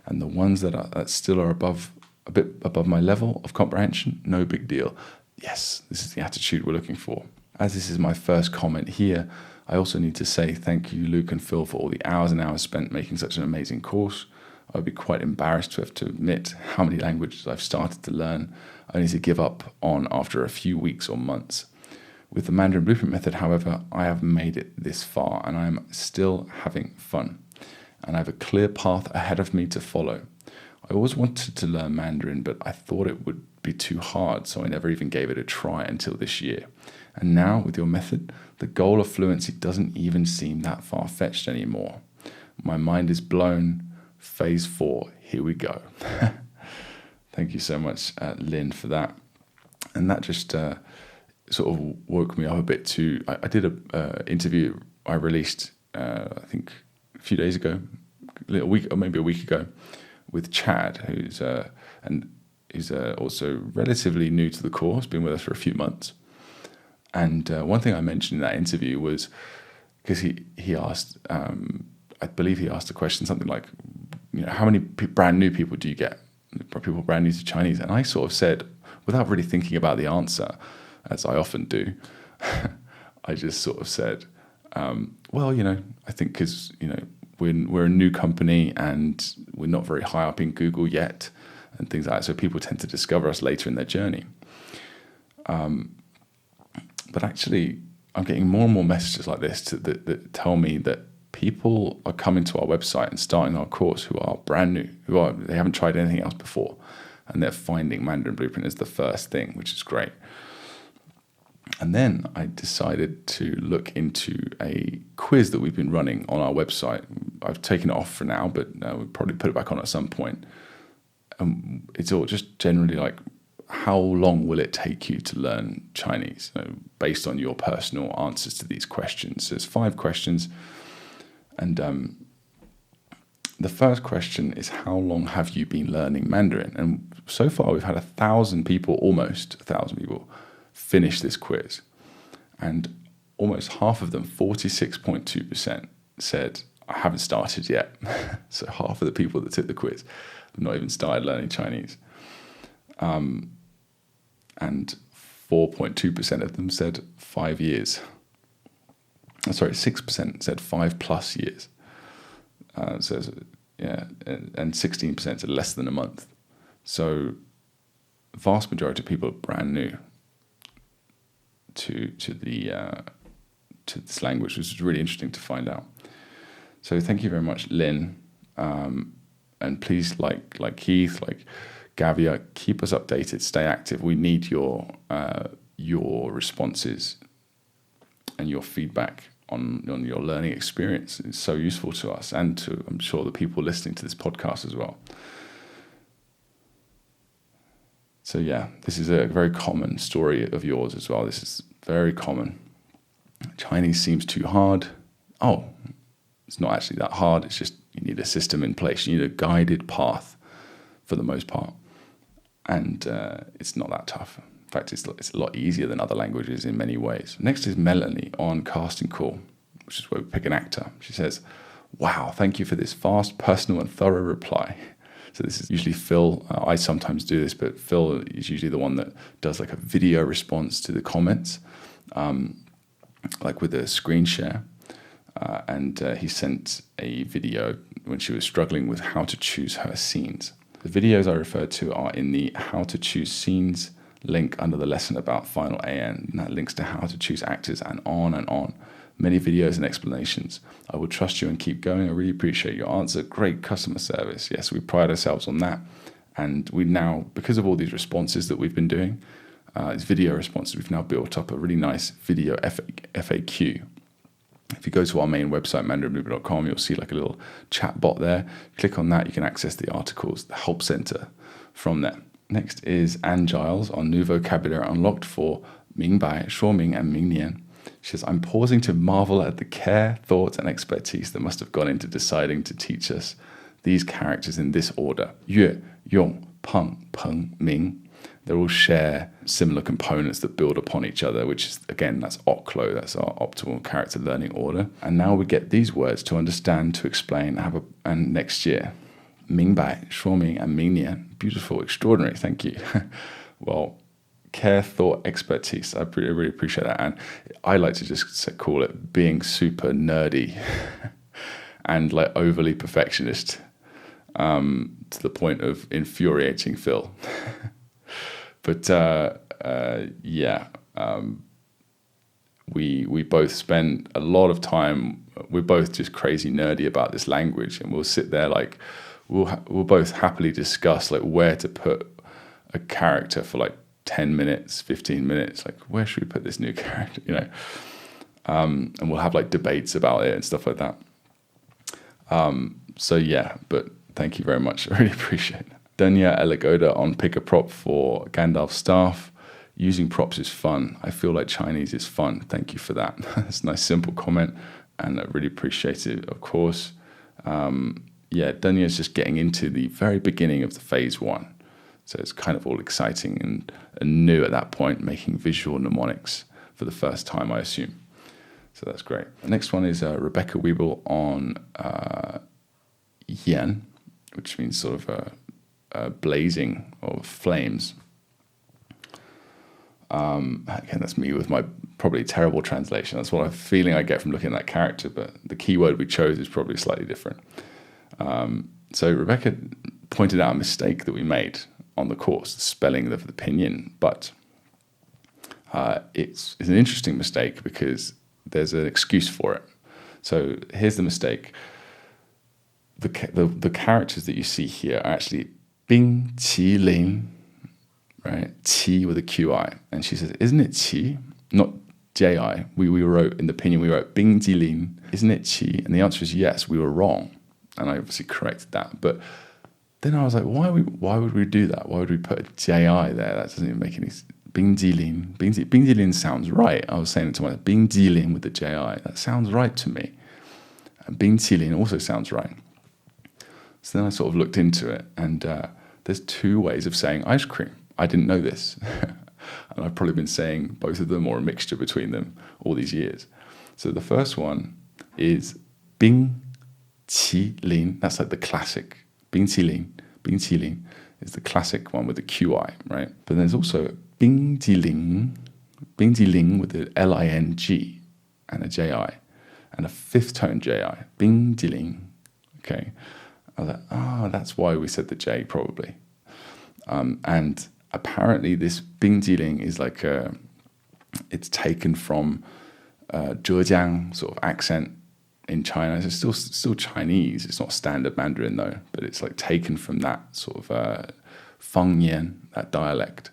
And the ones that still are a bit above my level of comprehension, no big deal. Yes, this is the attitude we're looking for. As this is my first comment here, I also need to say thank you, Luke and Phil, for all the hours and hours spent making such an amazing course. I would be quite embarrassed to have to admit how many languages I've started to learn, only to give up on after a few weeks or months. With the Mandarin Blueprint method, however, I have made it this far and I am still having fun. And I have a clear path ahead of me to follow. I always wanted to learn Mandarin, but I thought it would be too hard, so I never even gave it a try until this year. And now, with your method, the goal of fluency doesn't even seem that far-fetched anymore. My mind is blown. Phase 4, here we go. Thank you so much, Lynn, for that. And that just sort of woke me up a bit too. I did an interview I released, I think, a few days ago, a week or maybe a week ago, with Chad, who's also relatively new to the course, been with us for a few months. And one thing I mentioned in that interview was, because he asked, I believe he asked a question, something like, how many brand new people do you get? People brand new to Chinese. And I sort of said, without really thinking about the answer, as I often do, I just sort of said, well, I think because, we're a new company and we're not very high up in Google yet. and things like that. So people tend to discover us later in their journey. But actually, I'm getting more and more messages like this that tell me that people are coming to our website and starting our course who are brand new, they haven't tried anything else before, and they're finding Mandarin Blueprint as the first thing, which is great. And then I decided to look into a quiz that we've been running on our website. I've taken it off for now, but we'll probably put it back on at some point. It's all just generally like, how long will it take you to learn Chinese? Based on your personal answers to these questions. There's 5 questions. And the first question is, how long have you been learning Mandarin? And so far we've had 1,000 people, almost 1,000 people, finish this quiz. And almost half of them, 46.2%, said, I haven't started yet. So half of the people that took the quiz have not even started learning Chinese. And 4.2% of them said 5 years. 6% said 5+ years. And 16% said less than a month. So the vast majority of people are brand new to this language, which is really interesting to find out. So thank you very much, Lynn. And please, like Keith, like Gavia, keep us updated, stay active. We need your responses and your feedback on your learning experience. It's so useful to us and to, I'm sure, the people listening to this podcast as well. So yeah, this is a very common story of yours as well. This is very common. Chinese seems too hard. Oh, it's not actually that hard. It's just you need a system in place. You need a guided path for the most part. And it's not that tough. In fact, it's a lot easier than other languages in many ways. Next is Melanie on Casting Call, which is where we pick an actor. She says, wow, thank you for this fast, personal and thorough reply. So this is usually Phil. I sometimes do this, but Phil is usually the one that does like a video response to the comments, like with a screen share. And he sent a video when she was struggling with how to choose her scenes. The videos I referred to are in the How to Choose Scenes link under the lesson about Final AN, and that links to how to choose actors and on and on. Many videos and explanations. I will trust you and keep going. I really appreciate your answer. Great customer service. Yes, we pride ourselves on that. And we now, because of all these responses that we've been doing, these video responses, we've now built up a really nice video FAQ. If you go to our main website, mandarinblueprint.com, you'll see like a little chat bot there. Click on that, you can access the articles, the help center from there. Next is Anne Giles on New Vocabulary Unlocked for Mingbai, Shuoming, and Mingnian. She says, I'm pausing to marvel at the care, thought, and expertise that must have gone into deciding to teach us these characters in this order. Yue, Yong, Peng, Peng, Ming. They all share similar components that build upon each other, which is, again, that's OCLO, that's our optimal character learning order. And now we get these words to understand, to explain, and next year. Mingbai, Shuoming, and Mingnian. Beautiful, extraordinary, thank you. Well, care, thought, expertise. I really appreciate that. And I like to just call it being super nerdy and like overly perfectionist to the point of infuriating Phil. But we both spend a lot of time. We're both just crazy nerdy about this language, and we'll sit there like we'll both happily discuss like where to put a character for like 10 minutes, 15 minutes. Like, where should we put this new character? You know, and we'll have like debates about it and stuff like that. So yeah, but thank you very much. I really appreciate it. Dunya Elegoda on Pick a Prop for Gandalf's staff. Using props is fun. I feel like Chinese is fun. Thank you for that. It's a nice, simple comment, and I really appreciate it, of course. Dunya is just getting into the very beginning of the phase 1. So it's kind of all exciting and new at that point, making visual mnemonics for the first time, I assume. So that's great. The next one is Rebecca Weeble on Yan, which means sort of a blazing of flames. Again, that's me with my probably terrible translation. That's what I'm feeling I get from looking at that character, but the keyword we chose is probably slightly different. So Rebecca pointed out a mistake that we made on the course, the spelling of the pinyin, but it's an interesting mistake because there's an excuse for it. So here's the mistake. The characters that you see here are actually Bing Qi Lin, right? Qi with a QI. And she says, isn't it Qi? Not Ji. We wrote in the pinyin, we wrote Bing Ji Lin. Isn't it Qi? And the answer is yes, we were wrong. And I obviously corrected that. But then I was like, why would we do that? Why would we put a Ji there? That doesn't even make any sense. Bing Ji Lin. Bing Ji Lin sounds right. I was saying it to myself, Bing Ji Lin with the Ji. That sounds right to me. And Bing Qi Lin also sounds right. So then I sort of looked into it, and there's two ways of saying ice cream. I didn't know this. And I've probably been saying both of them or a mixture between them all these years. So the first one is Bing Qi Lin. That's like the classic. Bing Qi Lin. Bing Qi Lin is the classic one with the QI, right? But there's also Bing Ji Ling. Bing Ji Ling with the Ling and a Ji. And a fifth tone Ji. Bing Ji Ling. Okay. I was like, that's why we said the J probably. And apparently this Bing Ji Ling is like it's taken from Zhejiang sort of accent in China. It's still Chinese. It's not standard Mandarin though, but it's like taken from that sort of Fengyan, that dialect.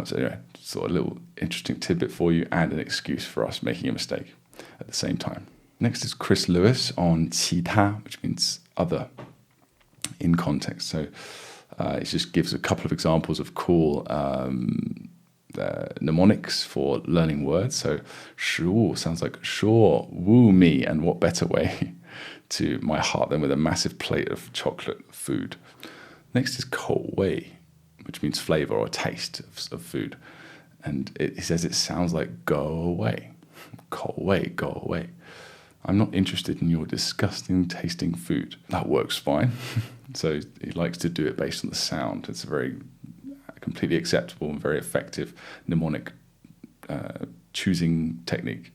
So anyway, sort of a little interesting tidbit for you and an excuse for us making a mistake at the same time. Next is Chris Lewis on 其他, which means other in context. So it just gives a couple of examples of cool mnemonics for learning words. So 食物 sounds like sure, woo me, and what better way to my heart than with a massive plate of chocolate food. Next is 口味, which means flavor or taste of food. And he says it sounds like go away. 口味, go away. I'm not interested in your disgusting tasting food. That works fine. So he likes to do it based on the sound. It's a very completely acceptable and very effective mnemonic choosing technique.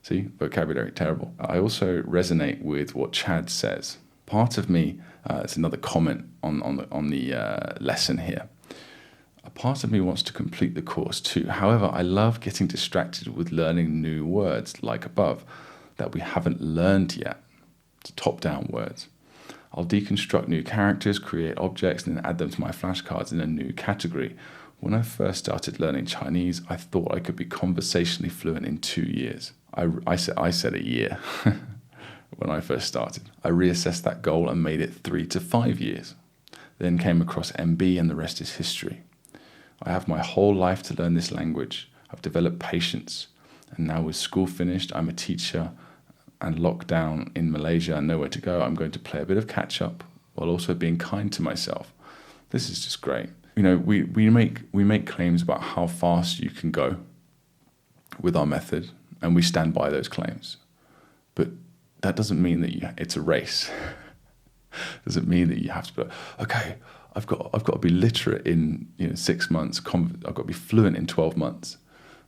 See, vocabulary, terrible. I also resonate with what Chad says. Part of me, it's another comment on the lesson here. A part of me wants to complete the course too. However, I love getting distracted with learning new words like above that we haven't learned yet. It's top-down words. I'll deconstruct new characters, create objects, and then add them to my flashcards in a new category. When I first started learning Chinese, I thought I could be conversationally fluent in 2 years. I said a year when I first started. I reassessed that goal and made it 3 to 5 years. Then came across MB and the rest is history. I have my whole life to learn this language. I've developed patience. And now with school finished, I'm a teacher and locked down in Malaysia and nowhere to go. I'm going to play a bit of catch up while also being kind to myself. This is just great. You know, we make claims about how fast you can go with our method, and we stand by those claims. But that doesn't mean that it's a race. Doesn't mean that you have to be like, okay, I've got to be literate in 6 months. I've got to be fluent in 12 months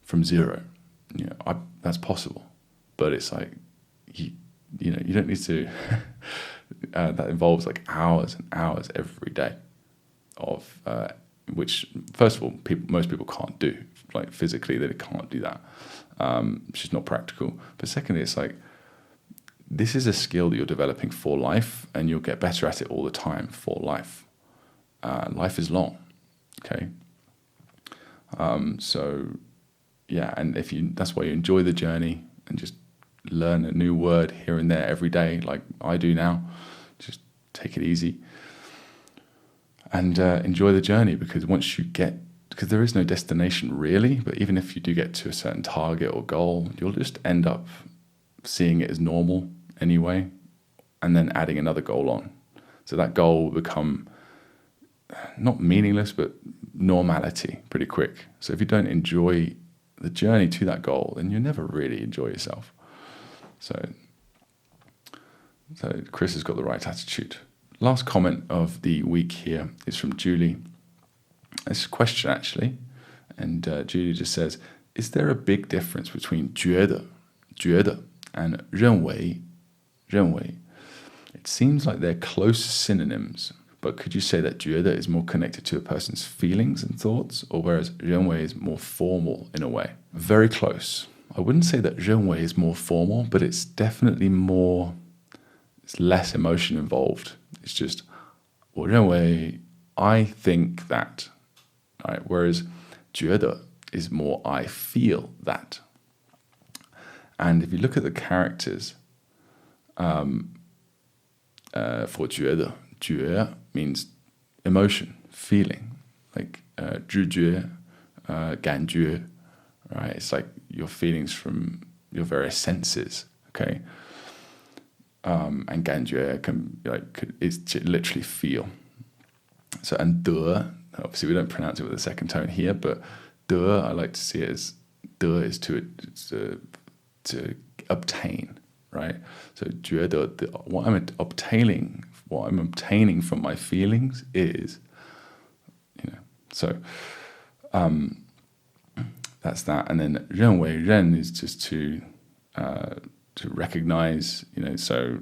from zero. That's possible, but it's like you don't need to. That involves like hours and hours every day of which, first of all, most people can't do. Like physically, they can't do that. It's just not practical. But secondly, it's like this is a skill that you're developing for life, and you'll get better at it all the time for life. Life is long, okay. So yeah, and that's why you enjoy the journey and just learn a new word here and there every day, like I do now. Just take it easy and enjoy the journey, because because there is no destination really, but even if you do get to a certain target or goal, you'll just end up seeing it as normal anyway, and then adding another goal on. So that goal will become not meaningless, but normality pretty quick. So if you don't enjoy the journey to that goal, then you never really enjoy yourself. So Chris has got the right attitude. Last comment of the week here is from Julie. It's a question actually, and Julie just says, is there a big difference between 觉得 and 认为 It seems like they're close synonyms, but could you say that 觉得 is more connected to a person's feelings and thoughts, or whereas 认为 is more formal in a way? Very close. I wouldn't say that 认为 is more formal, but it's definitely more, it's less emotion involved. It's just 我认为 I think that, right? Whereas 觉得 is more I feel that. And if you look at the characters for 觉得 觉 means emotion, feeling, like 直觉 感觉, right? It's like your feelings from your various senses, okay? And 感觉 can is to literally feel. So, and 得, obviously we don't pronounce it with a second tone here, but 得, I like to see it as 得 is to obtain, right? So 觉得 what I'm obtaining from my feelings is, so that's that. And then 认为 ren is just to recognize, so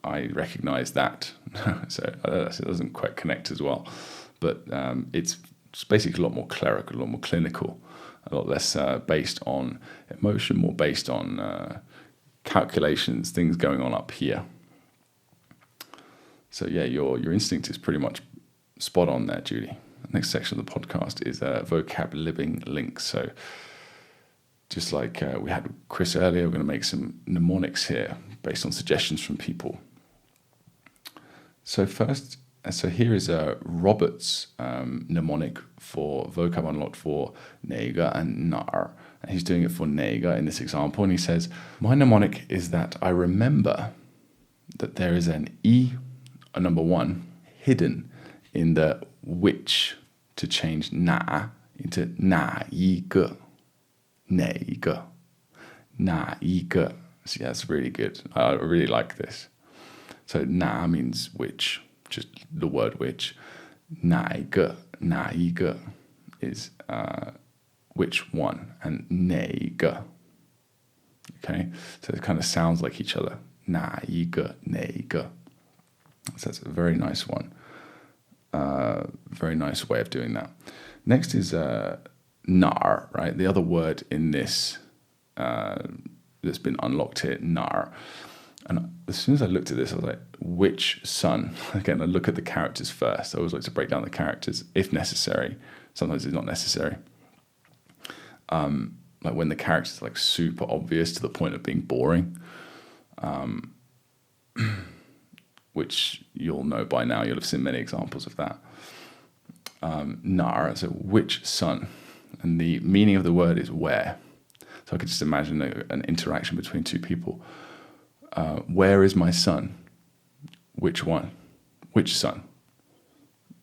I recognize that. So it doesn't quite connect as well, but it's basically a lot more clerical, a lot more clinical, a lot less based on emotion, more based on calculations, things going on up here. So yeah, your instinct is pretty much spot on there, Julie. The next section of the podcast is vocab living links. So just like we had with Chris earlier, we're going to make some mnemonics here based on suggestions from people. So first, here is Robert's mnemonic for vocab unlocked for 哪个 and 哪儿. And he's doing it for 哪个 in this example. And he says, my mnemonic is that I remember that there is an E, a number one, hidden in the which to change 哪 into 哪一个. 哪一个. 哪一个. See, that's really good. I really like this. So 哪 means which, just the word which. 哪一个is which one, and 哪一个. Okay, so it kind of sounds like each other. 哪一个. So that's a very nice one. Very nice way of doing that. Next is 哪儿, right? The other word in this that's been unlocked here, 哪儿. And as soon as I looked at this, I was like, which son? Again, I look at the characters first. I always like to break down the characters if necessary. Sometimes it's not necessary. Like when the character's like super obvious to the point of being boring, which you'll know by now. You'll have seen many examples of that. 哪儿, so which son? And the meaning of the word is where. So I could just imagine an interaction between two people. Where is my son? Which one? Which son?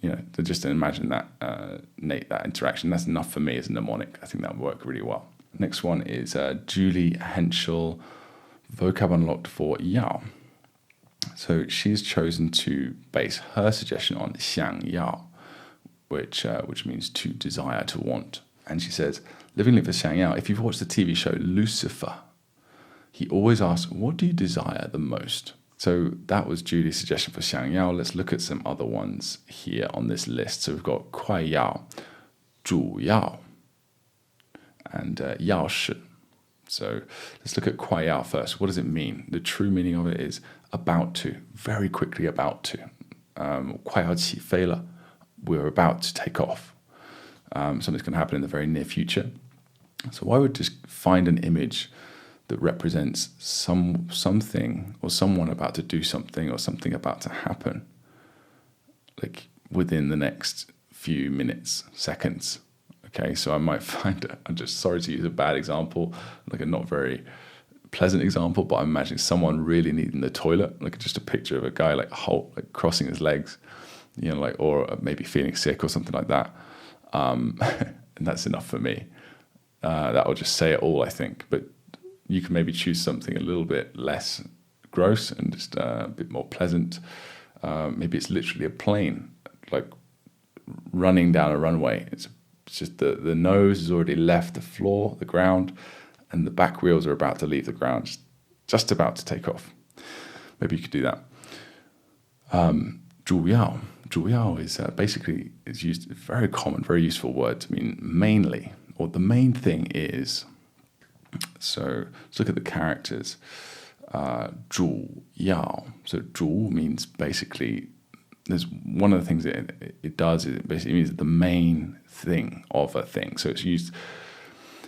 To just imagine that that interaction. That's enough for me as a mnemonic. I think that would work really well. Next one is Julie Henschel, vocab unlocked for Yao. So she's chosen to base her suggestion on 想要, which means to desire, to want. And she says, living link for 想要, if you've watched the TV show Lucifer, he always asks, what do you desire the most? So that was Julie's suggestion for 想要. Let's look at some other ones here on this list. So we've got 快要, 主要, and 要是. So let's look at 快要 first. What does it mean? The true meaning of it is about to, very quickly about to. 快要起飞了, we're about to take off. Something's going to happen in the very near future. So I would just find an image that represents something or someone about to do something or something about to happen, like within the next few minutes, seconds. Okay, so I might find, I'm just sorry to use a bad example, like a not very pleasant example, but I'm imagining someone really needing the toilet, like just a picture of a guy like crossing his legs, or maybe feeling sick or something like that. And that's enough for me. That will just say it all, I think. But you can maybe choose something a little bit less gross and just a bit more pleasant. Maybe it's literally a plane, like running down a runway. It's just the nose has already left the floor, the ground, and the back wheels are about to leave the ground, just about to take off. Maybe you could do that. 主要is basically is used, very common, very useful word to mean mainly, or the main thing is. So let's look at the characters. 主要. So 主 means basically, there's one of the things that it does is it basically means the main thing of a thing. So it's used,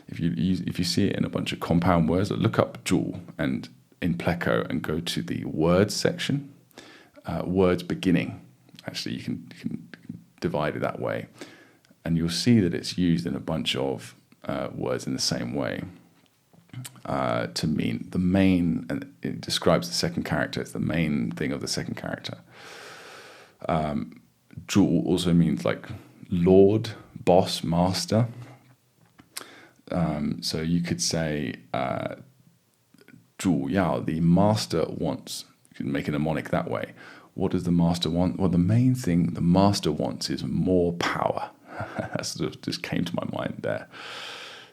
if you see it in a bunch of compound words, look up 主 and in Pleco and go to the words section. Words beginning. Actually, you can divide it that way, and you'll see that it's used in a bunch of words in the same way to mean the main, and it describes the second character. It's the main thing of the second character. 主 also means like lord, boss, master. So you could say 主要, the master wants. You can make a mnemonic that way. What does the master want? Well, the main thing the master wants is more power. That sort of just came to my mind there.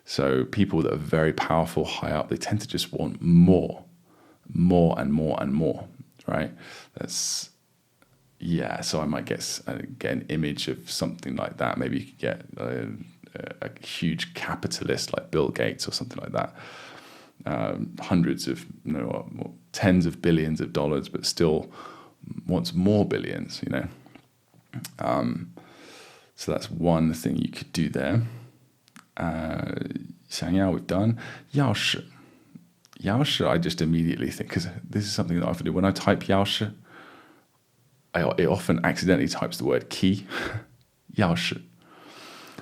So people that are very powerful, high up, they tend to just want more and more and more, right? So I might get an image of something like that. Maybe you could get a huge capitalist like Bill Gates or something like that. Hundreds of, tens of billions of dollars, but still wants more billions, So that's one thing you could do there. 想要 we've done. 钥匙 I just immediately think, because this is something that I often do. When I type 钥匙, it often accidentally types the word key. 钥匙.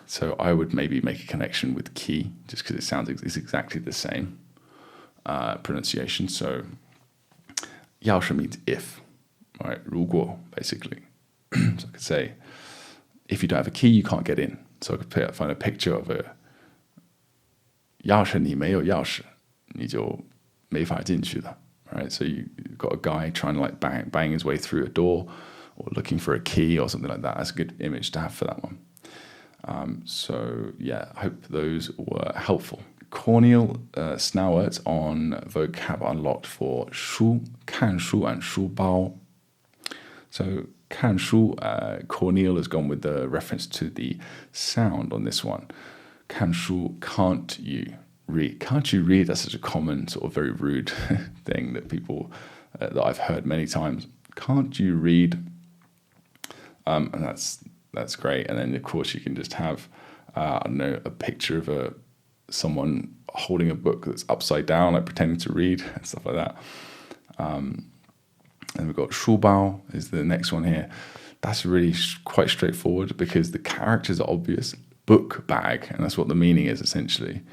So I would maybe make a connection with key, just because it sounds it's exactly the same pronunciation. So 钥匙 means if, right? 如果 basically. So I could say, if you don't have a key, you can't get in. So I could find a picture of a 钥匙你没有钥匙，你就没法进去了. Right? So you've got a guy trying to like bang his way through a door, or looking for a key or something like that. That's a good image to have for that one. So yeah, I hope those were helpful. Cornel Snowert on Vocab Unlocked for 书, 看书 and 书包. So 看书, Cornel has gone with the reference to the sound on this one. 看书, can't you read? Can't you read? That's such a common sort of very rude thing that people, that I've heard many times. Can't you read? And that's great. And then of course you can just have, a picture of someone holding a book that's upside down, like pretending to read and stuff like that. And we've got 书包 is the next one here. That's really quite straightforward because the characters are obvious. Book bag, and that's what the meaning is essentially.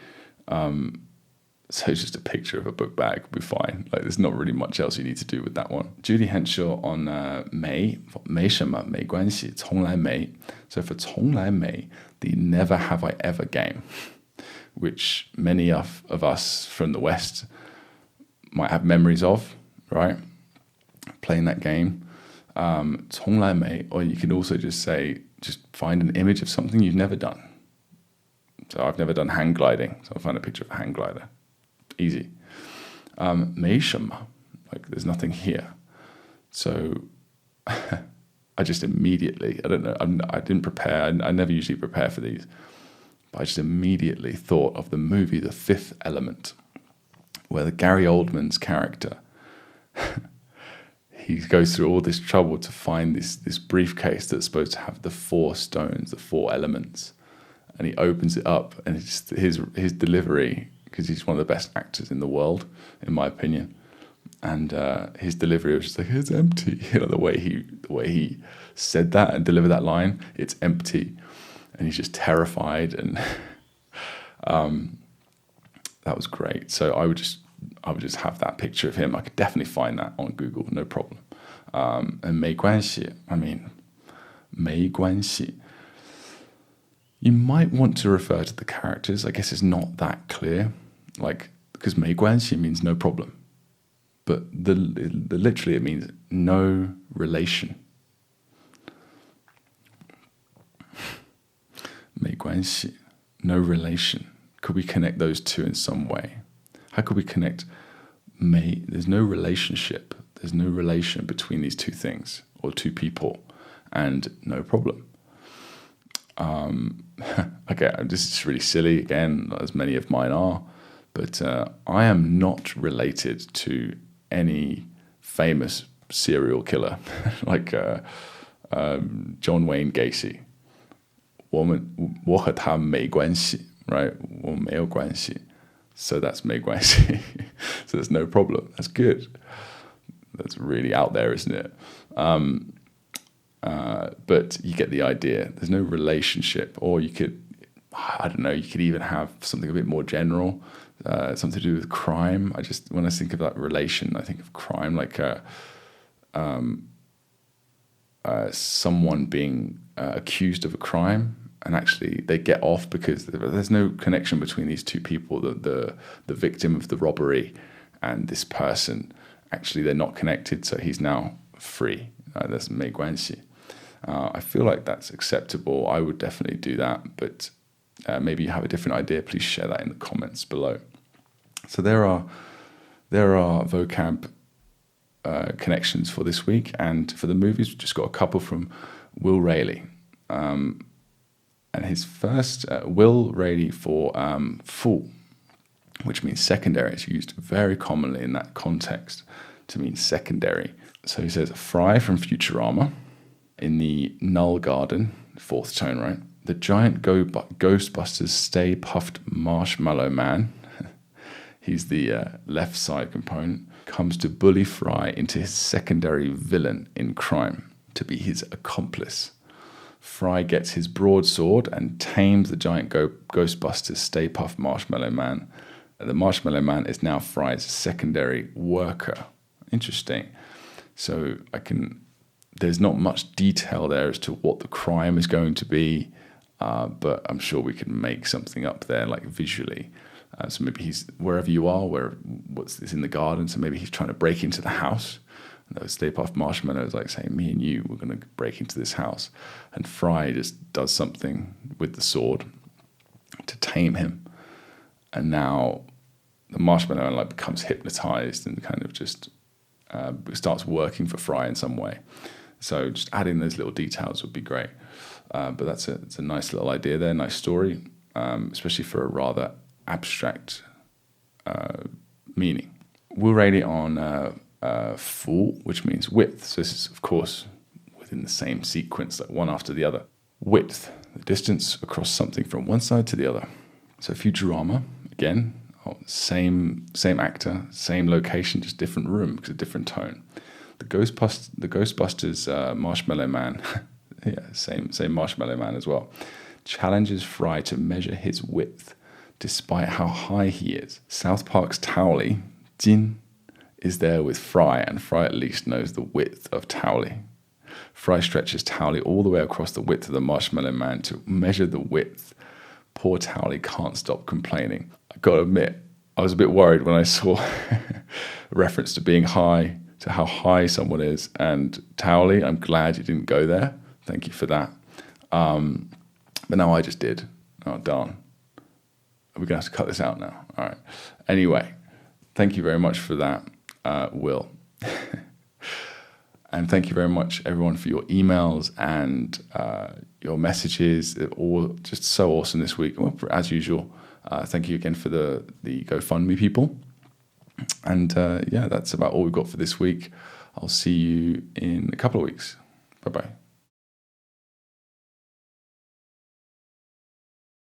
So it's just a picture of a book bag will be fine. Like there's not really much else you need to do with that one. Judy Henshaw on 没什么没关系从来没. So for 从来没, the never have I ever game, which many of us from the West might have memories of, right? Playing that game. 从来没, or you can also just say, just find an image of something you've never done. So I've never done hang gliding, so I'll find a picture of a hang glider. Easy. 没什么, like there's nothing here. So I just immediately, I don't know, I didn't prepare, I never usually prepare for these, but I just immediately thought of the movie The Fifth Element, where the Gary Oldman's character, he goes through all this trouble to find this briefcase that's supposed to have the 4 stones, the 4 elements, and he opens it up, and it's just his delivery, because he's one of the best actors in the world, in my opinion, and his delivery was just like, it's empty. The way he said that and delivered that line, it's empty, and he's just terrified, and that was great. So I would just have that picture of him. I could definitely find that on Google, no problem. And 没关系, I mean, 没关系. You might want to refer to the characters. I guess it's not that clear, like, because 没关系 means no problem, but literally it means no relation. 没关系, no relation. Could we connect those two in some way? How could we connect there's no relationship, there's no relation between these two things, or 2 people, and no problem. Okay, this is really silly again, as many of mine are, but I am not related to any famous serial killer like John Wayne Gacy. 我和他没关系, right? 我没有关系. So that's 没关系. So there's no problem. That's good. That's really out there, isn't it? But you get the idea. There's no relationship, or you could, I don't know, you could even have something a bit more general, something to do with crime. When I think of that relation, I think of crime, like someone being accused of a crime, and actually they get off because there's no connection between these 2 people, the victim of the robbery and this person. Actually, they're not connected, so he's now free. That's 没关系. I feel like that's acceptable. I would definitely do that, but maybe you have a different idea. Please share that in the comments below. So there are vocab connections for this week, and for the movies, we've just got a couple from Will Rayleigh. And his first, Will Rayleigh for 副, which means secondary. It's used very commonly in that context to mean secondary. So he says, Fry from Futurama in the Null Garden, 4th tone, right? The giant Ghostbusters Stay Puft Marshmallow Man, he's the left side component, comes to bully Fry into his secondary villain in crime, to be his accomplice. Fry gets his broadsword and tames the giant Ghostbusters Stay Puft Marshmallow Man. The Marshmallow Man is now Fry's secondary worker. Interesting. So there's not much detail there as to what the crime is going to be, but I'm sure we can make something up there, like visually. So maybe he's wherever you are, what's this in the garden? So maybe he's trying to break into the house. And those Stay Puft Marshmallows like saying, me and you, we're going to break into this house. And Fry just does something with the sword to tame him. And now the Marshmallow Man becomes hypnotized and kind of just starts working for Fry in some way. So just adding those little details would be great. But it's a nice little idea there, nice story, especially for a rather abstract meaning. Will Rayleigh on 幅, which means width. So this is, of course, within the same sequence, like one after the other. Width, the distance across something from one side to the other. So Futurama, again, same actor, same location, just different room because a different tone. The Ghostbusters Marshmallow Man, yeah, same Marshmallow Man as well, challenges Fry to measure his width, despite how high he is. South Park's Towelie, Jin, is there with Fry, and Fry at least knows the width of Towelie. Fry stretches Towelie all the way across the width of the Marshmallow Man to measure the width. Poor Towelie can't stop complaining. I got to admit, I was a bit worried when I saw a reference to being high, to how high someone is. And Towelie, I'm glad you didn't go there. Thank you for that. But no, I just did. Oh, darn. We're going to have to cut this out now. All right. Anyway, thank you very much for that, Will. And thank you very much, everyone, for your emails and your messages. They're all just so awesome this week. Well, as usual, thank you again for the GoFundMe people. And yeah, that's about all we've got for this week. I'll see you in a couple of weeks. Bye-bye.